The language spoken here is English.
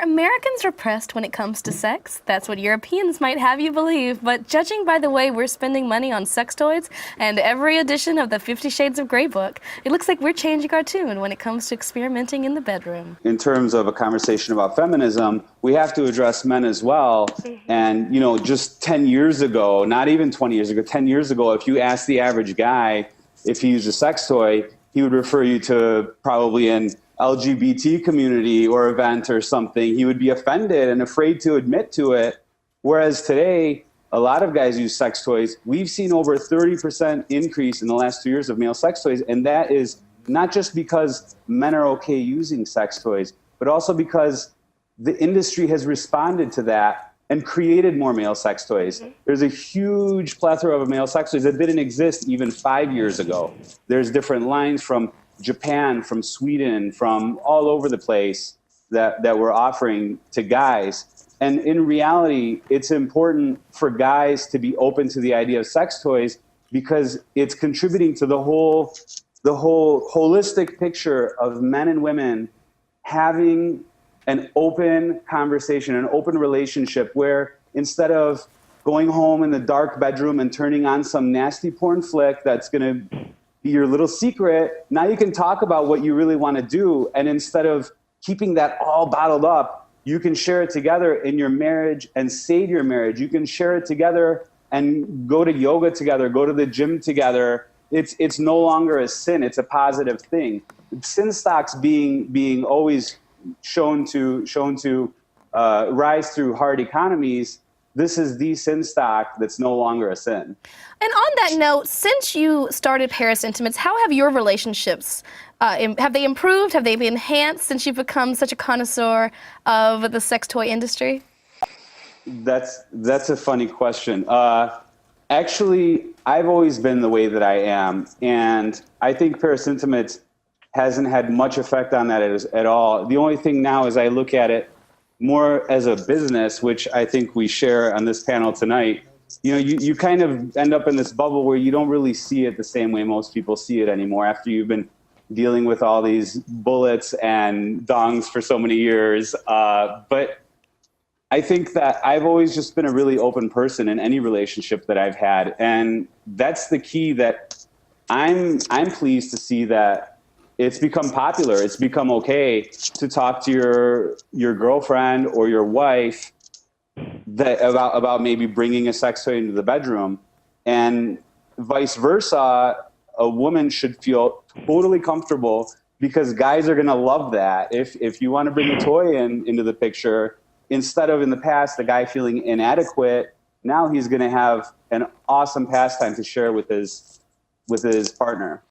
Are Americans repressed when it comes to sex? That's what Europeans might have you believe, but judging by the way we're spending money on sex toys and every edition of the 50 Shades of Grey book, it looks like we're changing our tune when it comes to experimenting in the bedroom. In terms of a conversation about feminism, we have to address men as well. And, you know, just 10 years ago, not even 20 years ago, 10 years ago, if you asked the average guy if he used a sex toy, he would refer you to probably an LGBT community or event or something. He would be offended and afraid to admit to it. Whereas today, a lot of guys use sex toys. We've seen over a 30% increase in the last 2 years of male sex toys. And that is not just because men are okay using sex toys, but also because the industry has responded to that and created more male sex toys. There's a huge plethora of male sex toys that didn't exist even 5 years ago. There's different lines from Japan, from Sweden, from all over the place that we're offering to guys. And in reality, it's important for guys to be open to the idea of sex toys because it's contributing to the whole holistic picture of men and women having an open conversation, an open relationship where instead of going home in the dark bedroom and turning on some nasty porn flick that's going to be your little secret, now you can talk about what you really want to do. And instead of keeping that all bottled up, you can share it together in your marriage and save your marriage. You can share it together and go to yoga together, go to the gym together. It's no longer a sin. It's a positive thing. Sin stocks being always shown to rise through hard economies. This is the sin stock that's no longer a sin. And on that note, since you started Paris Intimates, how have your relationships, have they improved? Have they been enhanced since you've become such a connoisseur of the sex toy industry? That's a funny question. Actually, I've always been the way that I am. And I think Paris Intimates hasn't had much effect on that at all. The only thing now is I look at it more as a business, which I think we share on this panel tonight. You know, you kind of end up in this bubble where you don't really see it the same way most people see it anymore after you've been dealing with all these bullets and dongs for so many years. But I think that I've always just been a really open person in any relationship that I've had. And that's the key that I'm pleased to see that it's become popular. It's become okay to talk to your girlfriend or your wife about maybe bringing a sex toy into the bedroom, and vice versa. A woman should feel totally comfortable because guys are going to love that. If you want to bring a toy into the picture, instead of in the past the guy feeling inadequate, now he's going to have an awesome pastime to share with his partner.